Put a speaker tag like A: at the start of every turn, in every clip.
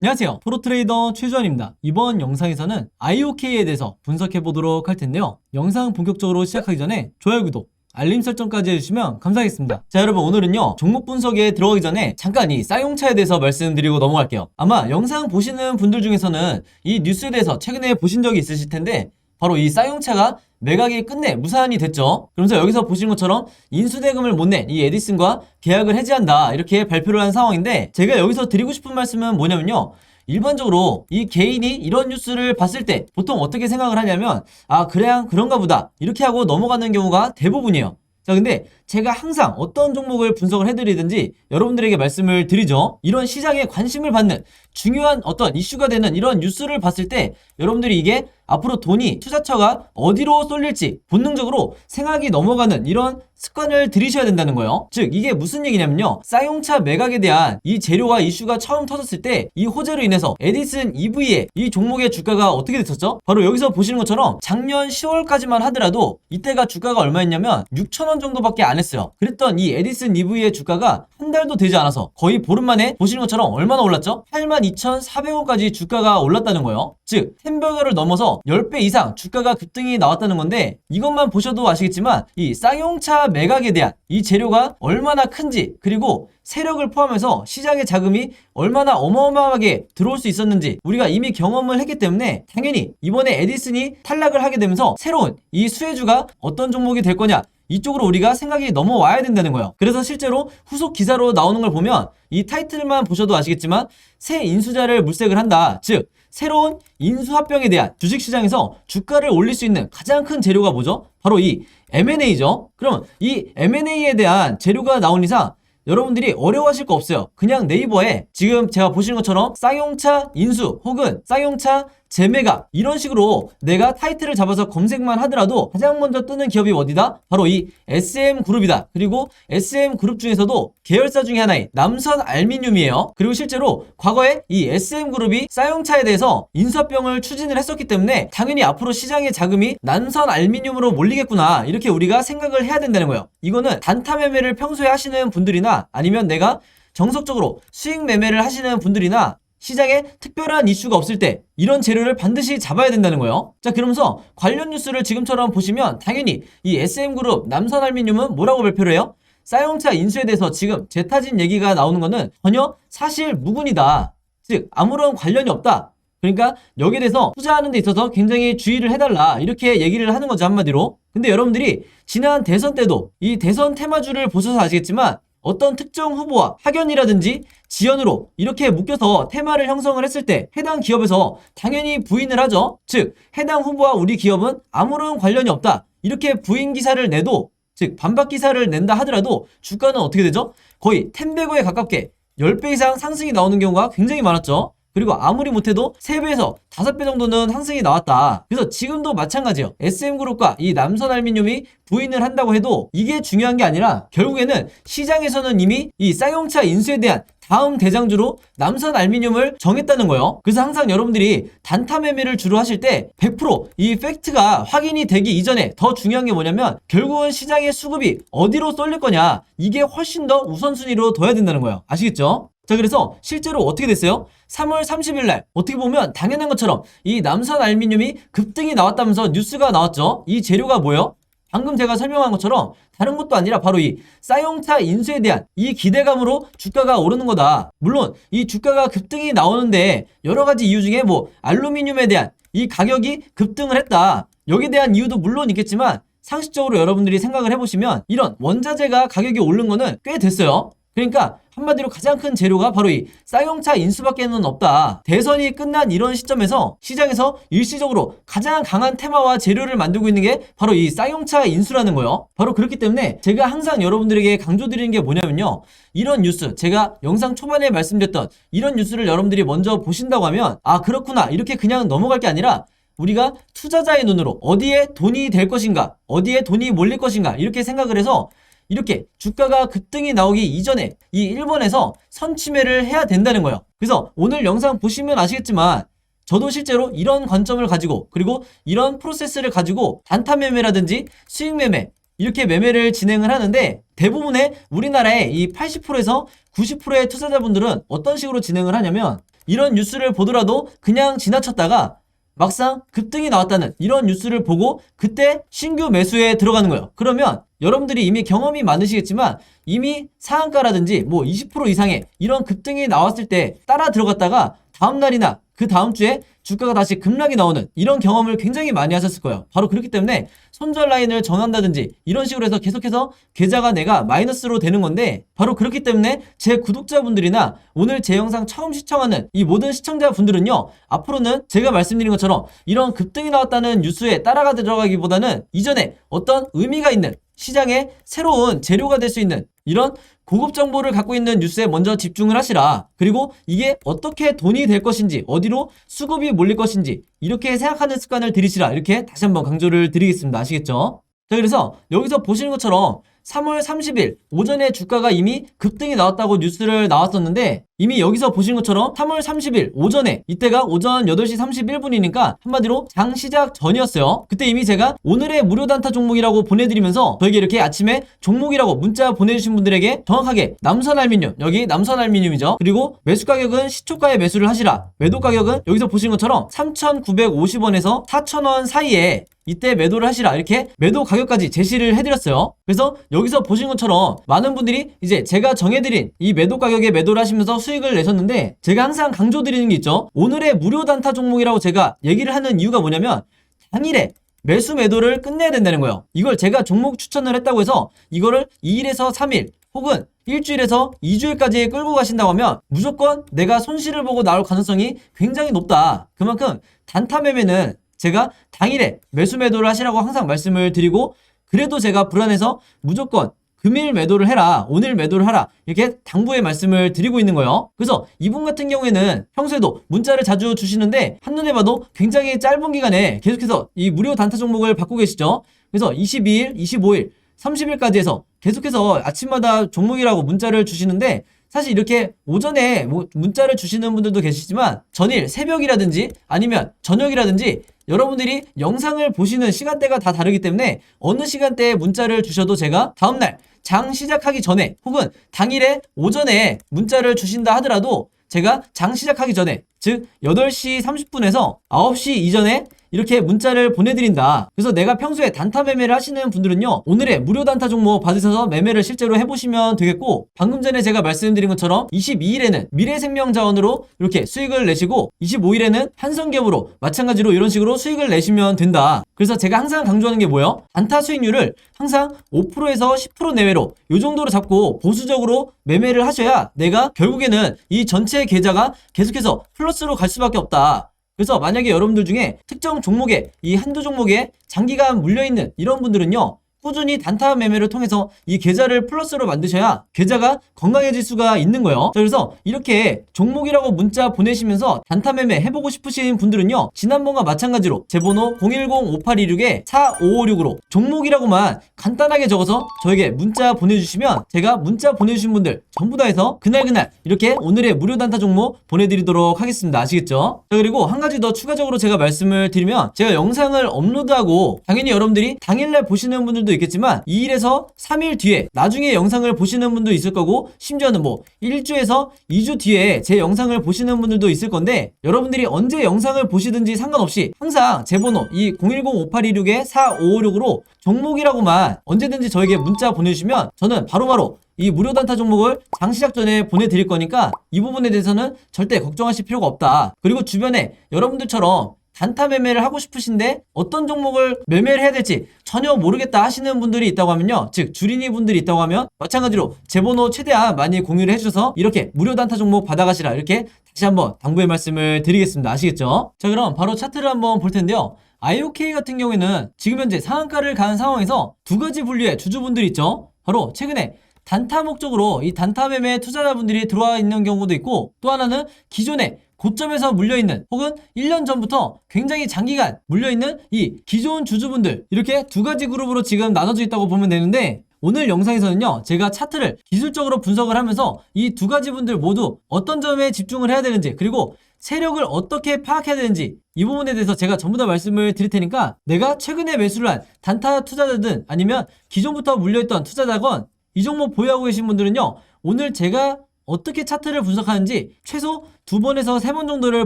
A: 안녕하세요. 프로트레이더 최주환입니다. 이번 영상에서는 IOK에 대해서 분석해 보도록 할 텐데요. 영상 본격적으로 시작하기 전에 좋아요, 구독, 알림 설정까지 해주시면 감사하겠습니다. 자, 여러분, 오늘은요 종목 분석에 들어가기 전에 잠깐 이 쌍용차에 대해서 말씀드리고 넘어갈게요. 아마 영상 보시는 분들 중에서는 이 뉴스에 대해서 최근에 보신 적이 있으실 텐데, 바로 이 쌍용차가 매각이 끝내 무산이 됐죠. 그러면서 여기서 보신 것처럼 인수대금을 못 낸 이 에디슨과 계약을 해지한다, 이렇게 발표를 한 상황인데, 제가 여기서 드리고 싶은 말씀은 뭐냐면요, 일반적으로 이 개인이 이런 뉴스를 봤을 때 보통 어떻게 생각을 하냐면, 아, 그냥 그런가 보다, 이렇게 하고 넘어가는 경우가 대부분이에요. 자, 근데 제가 항상 어떤 종목을 분석을 해드리든지 여러분들에게 말씀을 드리죠. 이런 시장에 관심을 받는 중요한 어떤 이슈가 되는 이런 뉴스를 봤을 때 여러분들이 이게 앞으로 돈이, 투자처가 어디로 쏠릴지 본능적으로 생각이 넘어가는 이런 습관을 들이셔야 된다는 거예요. 즉, 이게 무슨 얘기냐면요, 쌍용차 매각에 대한 이 재료와 이슈가 처음 터졌을 때 이 호재로 인해서 에디슨 EV의 이 종목의 주가가 어떻게 됐었죠? 바로 여기서 보시는 것처럼 작년 10월까지만 하더라도 이때가 주가가 얼마였냐면 6,000원 정도밖에 안 했어요. 그랬던 이 에디슨 EV의 주가가 한 달도 되지 않아서 거의 보름 만에 보시는 것처럼 얼마나 올랐죠? 82,400원까지 주가가 올랐다는 거예요. 즉, 햄버거를 넘어서 10배 이상 주가가 급등이 나왔다는 건데, 이것만 보셔도 아시겠지만 이 쌍용차 매각에 대한 이 재료가 얼마나 큰지, 그리고 세력을 포함해서 시장의 자금이 얼마나 어마어마하게 들어올 수 있었는지 우리가 이미 경험을 했기 때문에, 당연히 이번에 에디슨이 탈락을 하게 되면서 새로운 이 수혜주가 어떤 종목이 될 거냐, 이쪽으로 우리가 생각이 넘어와야 된다는 거예요. 그래서 실제로 후속 기사로 나오는 걸 보면 이 타이틀만 보셔도 아시겠지만 새 인수자를 물색을 한다, 즉 새로운 인수합병에 대한 주식시장에서 주가를 올릴 수 있는 가장 큰 재료가 뭐죠? 바로 이 M&A죠. 그럼 이 M&A에 대한 재료가 나온 이상 여러분들이 어려워하실 거 없어요. 그냥 네이버에 지금 제가 보시는 것처럼 쌍용차 인수 혹은 쌍용차 재매각, 이런 식으로 내가 타이틀을 잡아서 검색만 하더라도 가장 먼저 뜨는 기업이 어디다? 바로 이 SM그룹이다. 그리고 SM그룹 중에서도 계열사 중에 하나인 남선알미늄이에요. 그리고 실제로 과거에 이 SM그룹이 쌍용차에 대해서 인수합병을 추진을 했었기 때문에 당연히 앞으로 시장의 자금이 남선알미늄으로 몰리겠구나, 이렇게 우리가 생각을 해야 된다는 거예요. 이거는 단타 매매를 평소에 하시는 분들이나 아니면 내가 정석적으로 수익 매매를 하시는 분들이나 시장에 특별한 이슈가 없을 때 이런 재료를 반드시 잡아야 된다는 거예요. 자, 그러면서 관련 뉴스를 지금처럼 보시면 당연히 이 SM그룹, 남선알미늄은 뭐라고 발표를 해요? 쌍용차 인수에 대해서 지금 재타진 얘기가 나오는 거는 전혀 사실 무근이다. 즉, 아무런 관련이 없다. 그러니까 여기에 대해서 투자하는 데 있어서 굉장히 주의를 해달라, 이렇게 얘기를 하는 거죠, 한마디로. 근데 여러분들이 지난 대선 때도 이 대선 테마주를 보셔서 아시겠지만 어떤 특정 후보와 학연이라든지 지연으로 이렇게 묶여서 테마를 형성을 했을 때 해당 기업에서 당연히 부인을 하죠. 즉, 해당 후보와 우리 기업은 아무런 관련이 없다, 이렇게 부인 기사를 내도, 즉 반박 기사를 낸다 하더라도 주가는 어떻게 되죠? 거의 10배고에 가깝게 10배 이상 상승이 나오는 경우가 굉장히 많았죠. 그리고 아무리 못해도 3배에서 5배 정도는 상승이 나왔다. 그래서 지금도 마찬가지예요. SM그룹과 이 남선알미늄이 부인을 한다고 해도 이게 중요한 게 아니라 결국에는 시장에서는 이미 이 쌍용차 인수에 대한 다음 대장주로 남선알미늄을 정했다는 거예요. 그래서 항상 여러분들이 단타 매매를 주로 하실 때 100%이 팩트가 확인이 되기 이전에 더 중요한 게 뭐냐면 결국은 시장의 수급이 어디로 쏠릴 거냐, 이게 훨씬 더 우선순위로 둬야 된다는 거예요. 아시겠죠? 자, 그래서 실제로 어떻게 됐어요? 3월 30일 날 어떻게 보면 당연한 것처럼 이 남선알미늄이 급등이 나왔다면서 뉴스가 나왔죠. 이 재료가 뭐예요? 방금 제가 설명한 것처럼 다른 것도 아니라 바로 이 쌍용차 인수에 대한 이 기대감으로 주가가 오르는 거다. 물론 이 주가가 급등이 나오는데 여러 가지 이유 중에 뭐 알루미늄에 대한 이 가격이 급등을 했다, 여기에 대한 이유도 물론 있겠지만 상식적으로 여러분들이 생각을 해보시면 이런 원자재가 가격이 오른 거는 꽤 됐어요. 그러니까 한마디로 가장 큰 재료가 바로 이 쌍용차 인수밖에는 없다. 대선이 끝난 이런 시점에서 시장에서 일시적으로 가장 강한 테마와 재료를 만들고 있는 게 바로 이 쌍용차 인수라는 거예요. 바로 그렇기 때문에 제가 항상 여러분들에게 강조드리는 게 뭐냐면요, 이런 뉴스, 제가 영상 초반에 말씀드렸던 이런 뉴스를 여러분들이 먼저 보신다고 하면 아, 그렇구나, 이렇게 그냥 넘어갈 게 아니라 우리가 투자자의 눈으로 어디에 돈이 될 것인가, 어디에 돈이 몰릴 것인가, 이렇게 생각을 해서 이렇게 주가가 급등이 나오기 이전에 이 1번에서 선취매를 해야 된다는 거예요. 그래서 오늘 영상 보시면 아시겠지만 저도 실제로 이런 관점을 가지고, 그리고 이런 프로세스를 가지고 단타 매매라든지 수익 매매, 이렇게 매매를 진행을 하는데, 대부분의 우리나라의 이 80%에서 90%의 투자자분들은 어떤 식으로 진행을 하냐면 이런 뉴스를 보더라도 그냥 지나쳤다가 막상 급등이 나왔다는 이런 뉴스를 보고 그때 신규 매수에 들어가는 거예요. 그러면 여러분들이 이미 경험이 많으시겠지만 이미 상한가라든지 뭐 20% 이상의 이런 급등이 나왔을 때 따라 들어갔다가 다음날이나 그 다음 주에 주가가 다시 급락이 나오는 이런 경험을 굉장히 많이 하셨을 거예요. 바로 그렇기 때문에 손절 라인을 정한다든지 이런 식으로 해서 계속해서 계좌가 내가 마이너스로 되는 건데, 바로 그렇기 때문에 제 구독자분들이나 오늘 제 영상 처음 시청하는 이 모든 시청자분들은요, 앞으로는 제가 말씀드린 것처럼 이런 급등이 나왔다는 뉴스에 따라가 들어가기보다는 이전에 어떤 의미가 있는 시장에 새로운 재료가 될 수 있는 이런 고급 정보를 갖고 있는 뉴스에 먼저 집중을 하시라. 그리고 이게 어떻게 돈이 될 것인지, 어디로 수급이 몰릴 것인지 이렇게 생각하는 습관을 들이시라. 이렇게 다시 한번 강조를 드리겠습니다. 아시겠죠? 자, 그래서 여기서 보시는 것처럼 3월 30일 오전에 주가가 이미 급등이 나왔다고 뉴스를 나왔었는데, 이미 여기서 보시는 것처럼 3월 30일 오전에, 이때가 오전 8시 31분이니까 한마디로 장 시작 전이었어요. 그때 이미 제가 오늘의 무료 단타 종목이라고 보내드리면서 저에게 이렇게 아침에 종목이라고 문자 보내주신 분들에게 정확하게 남선알미늄, 여기 남선알미늄이죠. 그리고 매수 가격은 시초가에 매수를 하시라. 매도 가격은 여기서 보시는 것처럼 3,950원에서 4,000원 사이에 이때 매도를 하시라. 이렇게 매도 가격까지 제시를 해드렸어요. 그래서 여기서 보신 것처럼 많은 분들이 이제 제가 정해드린 이 매도 가격에 매도를 하시면서 수익을 내셨는데, 제가 항상 강조드리는 게 있죠. 오늘의 무료 단타 종목이라고 제가 얘기를 하는 이유가 뭐냐면 당일에 매수 매도를 끝내야 된다는 거예요. 이걸 제가 종목 추천을 했다고 해서 이거를 2일에서 3일 혹은 일주일에서 2주일까지 끌고 가신다고 하면 무조건 내가 손실을 보고 나올 가능성이 굉장히 높다. 그만큼 단타 매매는 제가 당일에 매수 매도를 하시라고 항상 말씀을 드리고, 그래도 제가 불안해서 무조건 금일 매도를 해라, 오늘 매도를 하라, 이렇게 당부의 말씀을 드리고 있는 거예요. 그래서 이분 같은 경우에는 평소에도 문자를 자주 주시는데 한눈에 봐도 굉장히 짧은 기간에 계속해서 이 무료 단타 종목을 받고 계시죠. 그래서 22일, 25일, 30일까지 해서 계속해서 아침마다 종목이라고 문자를 주시는데, 사실 이렇게 오전에 문자를 주시는 분들도 계시지만 전일 새벽이라든지 아니면 저녁이라든지 여러분들이 영상을 보시는 시간대가 다 다르기 때문에 어느 시간대에 문자를 주셔도 제가 다음날 장 시작하기 전에 혹은 당일에 오전에 문자를 주신다 하더라도 제가 장 시작하기 전에, 즉 8시 30분에서 9시 이전에 이렇게 문자를 보내드린다. 그래서 내가 평소에 단타 매매를 하시는 분들은요, 오늘의 무료 단타 종목 받으셔서 매매를 실제로 해보시면 되겠고, 방금 전에 제가 말씀드린 것처럼 22일에는 미래생명자원으로 이렇게 수익을 내시고 25일에는 한성기업으로 마찬가지로 이런 식으로 수익을 내시면 된다. 그래서 제가 항상 강조하는 게 뭐예요? 단타 수익률을 항상 5%에서 10% 내외로 이 정도로 잡고 보수적으로 매매를 하셔야 내가 결국에는 이 전체 계좌가 계속해서 플러스로 갈 수밖에 없다. 그래서 만약에 여러분들 중에 특정 종목에, 이 한두 종목에 장기간 물려있는 이런 분들은요, 꾸준히 단타 매매를 통해서 이 계좌를 플러스로 만드셔야 계좌가 건강해질 수가 있는 거예요. 자, 그래서 이렇게 종목이라고 문자 보내시면서 단타 매매 해보고 싶으신 분들은요, 지난번과 마찬가지로 제 번호 010-5826-4556으로 종목이라고만 간단하게 적어서 저에게 문자 보내주시면 제가 문자 보내주신 분들 전부 다 해서 그날 이렇게 오늘의 무료 단타 종목 보내드리도록 하겠습니다. 아시겠죠? 자, 그리고 한 가지 더 추가적으로 제가 말씀을 드리면, 제가 영상을 업로드하고 당연히 여러분들이 당일날 보시는 분들도 있겠지만 2일에서 3일 뒤에 나중에 영상을 보시는 분도 있을 거고, 심지어는 뭐 1주에서 2주 뒤에 제 영상을 보시는 분들도 있을 건데, 여러분들이 언제 영상을 보시든지 상관없이 항상 제 번호 이 010-5826-4556으로 종목이라고만 언제든지 저에게 문자 보내주시면 저는 바로바로 이 무료 단타 종목을 장 시작 전에 보내드릴 거니까 이 부분에 대해서는 절대 걱정하실 필요가 없다. 그리고 주변에 여러분들처럼 단타 매매를 하고 싶으신데 어떤 종목을 매매를 해야 될지 전혀 모르겠다 하시는 분들이 있다고 하면요, 즉 주린이 분들이 있다고 하면 마찬가지로 제 번호 최대한 많이 공유를 해주셔서 이렇게 무료 단타 종목 받아가시라, 이렇게 다시 한번 당부의 말씀을 드리겠습니다. 아시겠죠? 자, 그럼 바로 차트를 한번 볼 텐데요, IOK 같은 경우에는 지금 현재 상한가를 간 상황에서 두 가지 분류의 주주분들이 있죠. 바로 최근에 단타 목적으로 이 단타 매매 투자자분들이 들어와 있는 경우도 있고, 또 하나는 기존에 고점에서 물려있는 혹은 1년 전부터 굉장히 장기간 물려있는 이 기존 주주분들, 이렇게 두 가지 그룹으로 지금 나눠져 있다고 보면 되는데, 오늘 영상에서는요, 제가 차트를 기술적으로 분석을 하면서 이 두 가지 분들 모두 어떤 점에 집중을 해야 되는지, 그리고 세력을 어떻게 파악해야 되는지, 이 부분에 대해서 제가 전부 다 말씀을 드릴 테니까 내가 최근에 매수를 한 단타 투자자든 아니면 기존부터 물려있던 투자자건 이 종목 보유하고 계신 분들은요, 오늘 제가 어떻게 차트를 분석하는지 최소 2번에서 3번 정도를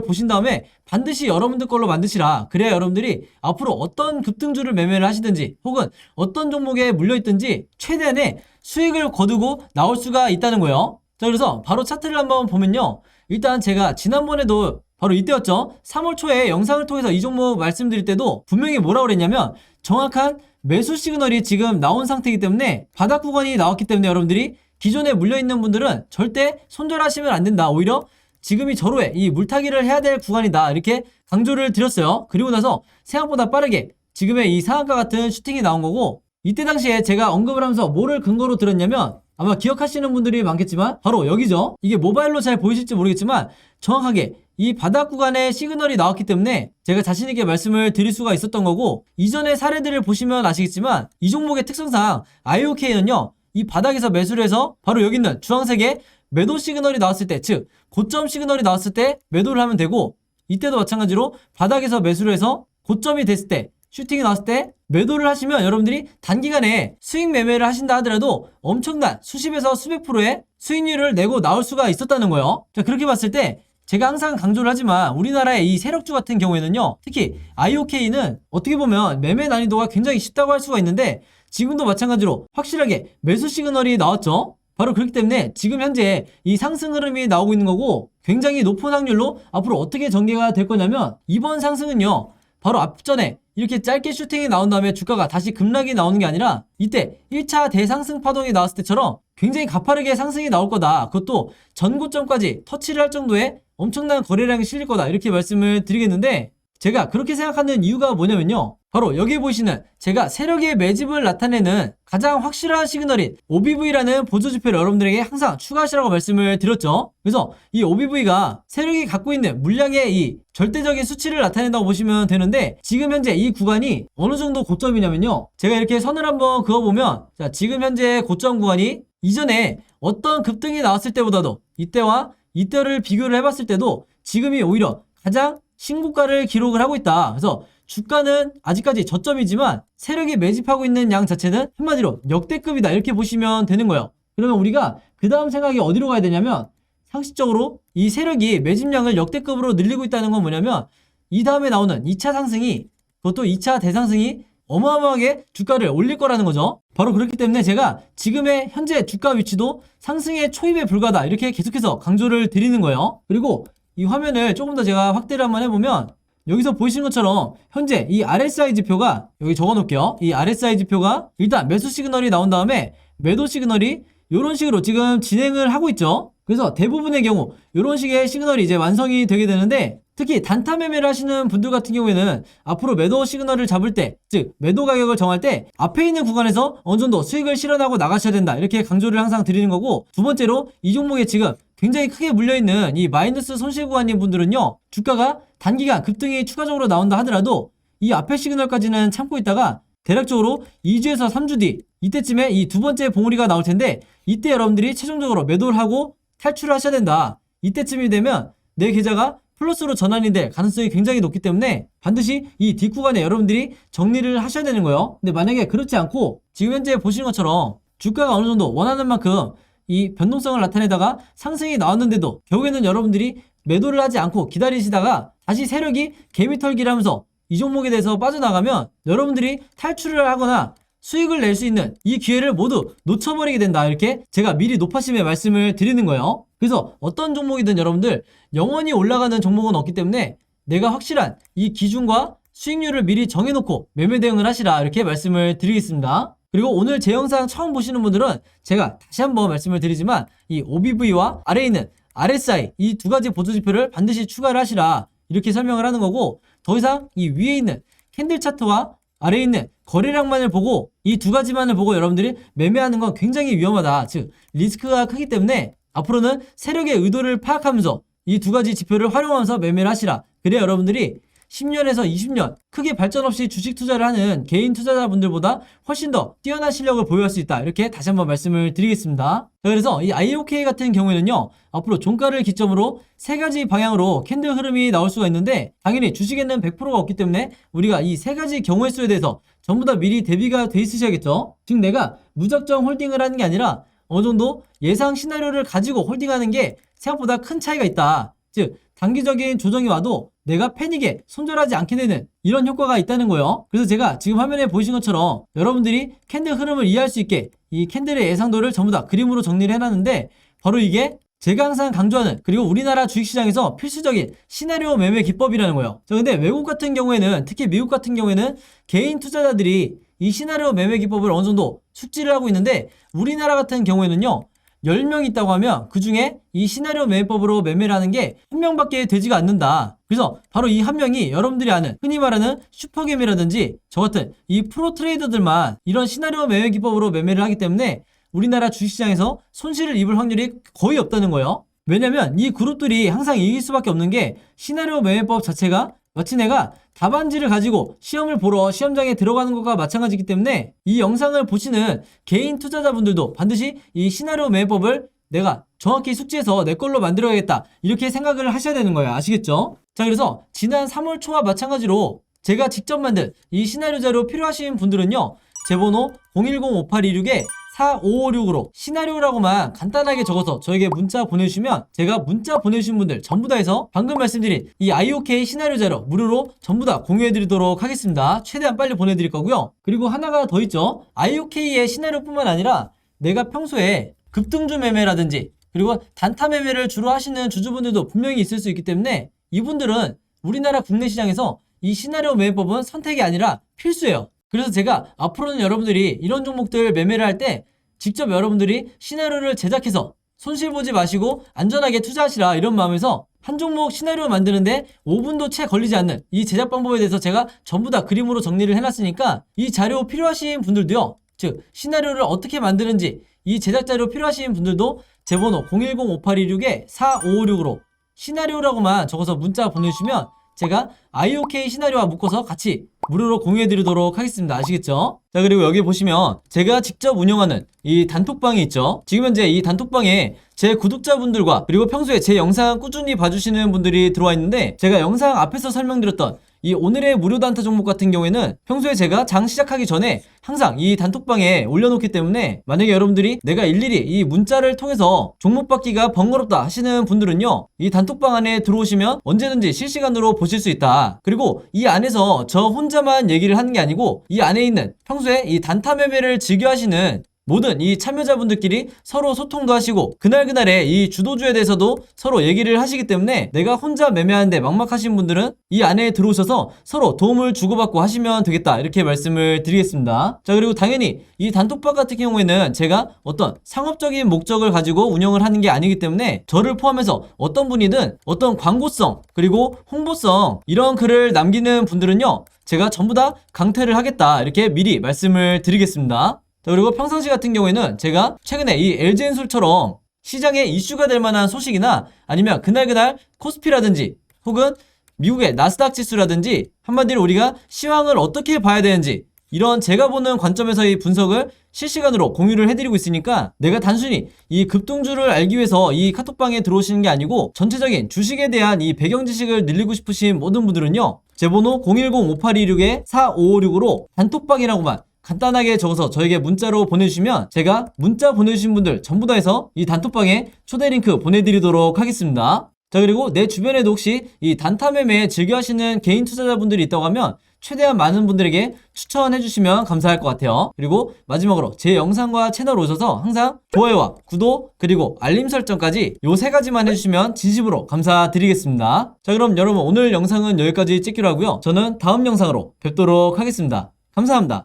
A: 보신 다음에 반드시 여러분들 걸로 만드시라. 그래야 여러분들이 앞으로 어떤 급등주를 매매를 하시든지 혹은 어떤 종목에 물려있든지 최대한의 수익을 거두고 나올 수가 있다는 거예요. 자, 그래서 바로 차트를 한번 보면요. 일단 제가 지난번에도 바로 이때였죠. 3월 초에 영상을 통해서 이 종목 말씀드릴 때도 분명히 뭐라고 그랬냐면 정확한 매수 시그널이 지금 나온 상태이기 때문에 바닥 구간이 나왔기 때문에 여러분들이 기존에 물려있는 분들은 절대 손절하시면 안 된다. 오히려 지금이 절호의 이 물타기를 해야 될 구간이다. 이렇게 강조를 드렸어요. 그리고 나서 생각보다 빠르게 지금의 이 상한가 같은 슈팅이 나온 거고, 이때 당시에 제가 언급을 하면서 뭐를 근거로 들었냐면 아마 기억하시는 분들이 많겠지만 바로 여기죠. 이게 모바일로 잘 보이실지 모르겠지만 정확하게 이 바닥 구간에 시그널이 나왔기 때문에 제가 자신있게 말씀을 드릴 수가 있었던 거고, 이전의 사례들을 보시면 아시겠지만 이 종목의 특성상 IOK는요 이 바닥에서 매수를 해서 바로 여기 있는 주황색의 매도 시그널이 나왔을 때, 즉 고점 시그널이 나왔을 때 매도를 하면 되고, 이때도 마찬가지로 바닥에서 매수를 해서 고점이 됐을 때, 슈팅이 나왔을 때 매도를 하시면 여러분들이 단기간에 수익 매매를 하신다 하더라도 엄청난 수십에서 수백 프로의 수익률을 내고 나올 수가 있었다는 거예요. 자, 그렇게 봤을 때 제가 항상 강조를 하지만 우리나라의 이 세력주 같은 경우에는요, 특히 IOK는 어떻게 보면 매매 난이도가 굉장히 쉽다고 할 수가 있는데 지금도 마찬가지로 확실하게 매수 시그널이 나왔죠. 바로 그렇기 때문에 지금 현재 이 상승 흐름이 나오고 있는 거고, 굉장히 높은 확률로 앞으로 어떻게 전개가 될 거냐면 이번 상승은요 바로 앞전에 이렇게 짧게 슈팅이 나온 다음에 주가가 다시 급락이 나오는 게 아니라 이때 1차 대상승 파동이 나왔을 때처럼 굉장히 가파르게 상승이 나올 거다. 그것도 전고점까지 터치를 할 정도의 엄청난 거래량이 실릴 거다. 이렇게 말씀을 드리겠는데, 제가 그렇게 생각하는 이유가 뭐냐면요, 바로 여기 보시는 제가 세력의 매집을 나타내는 가장 확실한 시그널인 OBV라는 보조지표를 여러분들에게 항상 추가하시라고 말씀을 드렸죠. 그래서 이 OBV가 세력이 갖고 있는 물량의 이 절대적인 수치를 나타낸다고 보시면 되는데, 지금 현재 이 구간이 어느 정도 고점이냐면요, 제가 이렇게 선을 한번 그어보면, 자, 지금 현재 고점 구간이 이전에 어떤 급등이 나왔을 때보다도 이때와 이때를 비교를 해봤을 때도 지금이 오히려 가장 신고가를 기록을 하고 있다. 그래서 주가는 아직까지 저점이지만 세력이 매집하고 있는 양 자체는 한마디로 역대급이다. 이렇게 보시면 되는 거예요. 그러면 우리가 그 다음 생각이 어디로 가야 되냐면, 상식적으로 이 세력이 매집량을 역대급으로 늘리고 있다는 건 뭐냐면 이 다음에 나오는 2차 상승이, 그것도 2차 대상승이 어마어마하게 주가를 올릴 거라는 거죠. 바로 그렇기 때문에 제가 지금의 현재 주가 위치도 상승의 초입에 불과하다. 이렇게 계속해서 강조를 드리는 거예요. 그리고 이 화면을 조금 더 제가 확대를 한번 해보면 여기서 보이시는 것처럼 현재 이 RSI 지표가, 여기 적어 놓을게요. 이 RSI 지표가 일단 매수 시그널이 나온 다음에 매도 시그널이 이런 식으로 지금 진행을 하고 있죠. 그래서 대부분의 경우 이런 식의 시그널이 이제 완성이 되게 되는데, 특히 단타 매매를 하시는 분들 같은 경우에는 앞으로 매도 시그널을 잡을 때, 즉 매도 가격을 정할 때 앞에 있는 구간에서 어느 정도 수익을 실현하고 나가셔야 된다. 이렇게 강조를 항상 드리는 거고, 두 번째로 이 종목에 지금 굉장히 크게 물려있는 이 마이너스 손실 구간인 분들은요, 주가가 단기간 급등이 추가적으로 나온다 하더라도 이 앞에 시그널까지는 참고 있다가 대략적으로 2주에서 3주 뒤 이때쯤에 이 두 번째 봉우리가 나올 텐데, 이때 여러분들이 최종적으로 매도를 하고 탈출을 하셔야 된다. 이때쯤이 되면 내 계좌가 플러스로 전환이 될 가능성이 굉장히 높기 때문에 반드시 이 뒷구간에 여러분들이 정리를 하셔야 되는 거예요. 근데 만약에 그렇지 않고 지금 현재 보시는 것처럼 주가가 어느 정도 원하는 만큼 이 변동성을 나타내다가 상승이 나왔는데도 결국에는 여러분들이 매도를 하지 않고 기다리시다가 다시 세력이 개미털기를 하면서 이 종목에 대해서 빠져나가면 여러분들이 탈출을 하거나 수익을 낼 수 있는 이 기회를 모두 놓쳐버리게 된다. 이렇게 제가 미리 높아심에 말씀을 드리는 거예요. 그래서 어떤 종목이든 여러분들 영원히 올라가는 종목은 없기 때문에 내가 확실한 이 기준과 수익률을 미리 정해놓고 매매 대응을 하시라. 이렇게 말씀을 드리겠습니다. 그리고 오늘 제 영상 처음 보시는 분들은 제가 다시 한번 말씀을 드리지만 이 OBV와 아래에 있는 RSI 이 두 가지 보조지표를 반드시 추가를 하시라. 이렇게 설명을 하는 거고, 더 이상 이 위에 있는 캔들 차트와 아래에 있는 거래량만을 보고 이 두 가지만을 보고 여러분들이 매매하는 건 굉장히 위험하다. 즉 리스크가 크기 때문에 앞으로는 세력의 의도를 파악하면서 이 두 가지 지표를 활용하면서 매매를 하시라. 그래야 여러분들이 10년에서 20년 크게 발전 없이 주식 투자를 하는 개인 투자자분들보다 훨씬 더 뛰어난 실력을 보유할 수 있다. 이렇게 다시 한번 말씀을 드리겠습니다. 그래서 이 IOK 같은 경우에는요, 앞으로 종가를 기점으로 세 가지 방향으로 캔들 흐름이 나올 수가 있는데, 당연히 주식에는 100%가 없기 때문에 우리가 이 세 가지 경우의 수에 대해서 전부 다 미리 대비가 돼 있으셔야겠죠. 즉 내가 무작정 홀딩을 하는 게 아니라 어느 정도 예상 시나리오를 가지고 홀딩하는 게 생각보다 큰 차이가 있다. 즉 단기적인 조정이 와도 내가 패닉에 손절하지 않게 되는 이런 효과가 있다는 거예요. 그래서 제가 지금 화면에 보이신 것처럼 여러분들이 캔들 흐름을 이해할 수 있게 이 캔들의 예상도를 전부 다 그림으로 정리를 해놨는데, 바로 이게 제가 항상 강조하는, 그리고 우리나라 주식시장에서 필수적인 시나리오 매매 기법이라는 거예요. 자, 근데 외국 같은 경우에는, 특히 미국 같은 경우에는 개인 투자자들이 이 시나리오 매매 기법을 어느 정도 숙지를 하고 있는데, 우리나라 같은 경우에는요 10명 있다고 하면 그 중에 이 시나리오 매매법으로 매매를 하는 게 한 명밖에 되지가 않는다. 그래서 바로 이 한 명이 여러분들이 아는 흔히 말하는 슈퍼게임이라든지 저 같은 이 프로 트레이더들만 이런 시나리오 매매 기법으로 매매를 하기 때문에 우리나라 주식시장에서 손실을 입을 확률이 거의 없다는 거예요. 왜냐면 이 그룹들이 항상 이길 수밖에 없는 게 시나리오 매매법 자체가 마치 내가 답안지를 가지고 시험을 보러 시험장에 들어가는 것과 마찬가지이기 때문에 이 영상을 보시는 개인 투자자분들도 반드시 이 시나리오 매매법을 내가 정확히 숙지해서 내 걸로 만들어야겠다, 이렇게 생각을 하셔야 되는 거예요. 아시겠죠? 자, 그래서 지난 3월 초와 마찬가지로 제가 직접 만든 이 시나리오 자료 필요하신 분들은요 제 번호 010-5826-4556으로 시나리오라고만 간단하게 적어서 저에게 문자 보내주시면 제가 문자 보내주신 분들 전부 다 해서 방금 말씀드린 이 IOK 시나리오 자료 무료로 전부 다 공유해드리도록 하겠습니다. 최대한 빨리 보내드릴 거고요. 그리고 하나가 더 있죠. IOK의 시나리오뿐만 아니라 내가 평소에 급등주 매매라든지 그리고 단타 매매를 주로 하시는 주주분들도 분명히 있을 수 있기 때문에 이분들은 우리나라 국내 시장에서 이 시나리오 매매법은 선택이 아니라 필수예요. 그래서 제가 앞으로는 여러분들이 이런 종목들 매매를 할 때 직접 여러분들이 시나리오를 제작해서 손실 보지 마시고 안전하게 투자하시라, 이런 마음에서 한 종목 시나리오 만드는데 5분도 채 걸리지 않는 이 제작 방법에 대해서 제가 전부 다 그림으로 정리를 해놨으니까 이 자료 필요하신 분들도요, 즉 시나리오를 어떻게 만드는지 이 제작 자료 필요하신 분들도 제 번호 010-5826-4556으로 시나리오라고만 적어서 문자 보내주시면 제가 IOK 시나리오와 묶어서 같이 무료로 공유해드리도록 하겠습니다. 아시겠죠? 자, 그리고 여기 보시면 제가 직접 운영하는 이 단톡방이 있죠. 지금 현재 이 단톡방에 제 구독자분들과 그리고 평소에 제 영상 꾸준히 봐주시는 분들이 들어와 있는데, 제가 영상 앞에서 설명드렸던 이 오늘의 무료 단타 종목 같은 경우에는 평소에 제가 장 시작하기 전에 항상 이 단톡방에 올려놓기 때문에 만약에 여러분들이 내가 일일이 이 문자를 통해서 종목 받기가 번거롭다 하시는 분들은요 이 단톡방 안에 들어오시면 언제든지 실시간으로 보실 수 있다. 그리고 이 안에서 저 혼자만 얘기를 하는 게 아니고 이 안에 있는 평소에 이 단타 매매를 즐겨 하시는 모든 이 참여자분들끼리 서로 소통도 하시고 그날그날의 이 주도주에 대해서도 서로 얘기를 하시기 때문에 내가 혼자 매매하는데 막막하신 분들은 이 안에 들어오셔서 서로 도움을 주고받고 하시면 되겠다, 이렇게 말씀을 드리겠습니다. 자, 그리고 당연히 이 단톡방 같은 경우에는 제가 어떤 상업적인 목적을 가지고 운영을 하는 게 아니기 때문에 저를 포함해서 어떤 분이든 어떤 광고성 그리고 홍보성 이런 글을 남기는 분들은요 제가 전부 다 강퇴를 하겠다, 이렇게 미리 말씀을 드리겠습니다. 자, 그리고 평상시 같은 경우에는 제가 최근에 이 LG엔솔처럼 시장에 이슈가 될 만한 소식이나 아니면 그날 코스피라든지 혹은 미국의 나스닥 지수라든지 한마디로 우리가 시황을 어떻게 봐야 되는지 이런 제가 보는 관점에서의 분석을 실시간으로 공유를 해드리고 있으니까 내가 단순히 이 급등주를 알기 위해서 이 카톡방에 들어오시는 게 아니고 전체적인 주식에 대한 이 배경 지식을 늘리고 싶으신 모든 분들은요 제 번호 010-5826-4556으로 단톡방이라고만 간단하게 적어서 저에게 문자로 보내주시면 제가 문자 보내주신 분들 전부 다 해서 이 단톡방에 초대 링크 보내드리도록 하겠습니다. 자, 그리고 내 주변에도 혹시 이 단타 매매 즐겨 하시는 개인 투자자분들이 있다고 하면 최대한 많은 분들에게 추천해 주시면 감사할 것 같아요. 그리고 마지막으로 제 영상과 채널 오셔서 항상 좋아요와 구독 그리고 알림 설정까지 요 3가지만 해주시면 진심으로 감사드리겠습니다. 자, 그럼 여러분 오늘 영상은 여기까지 찍기로 하고요. 저는 다음 영상으로 뵙도록 하겠습니다. 감사합니다.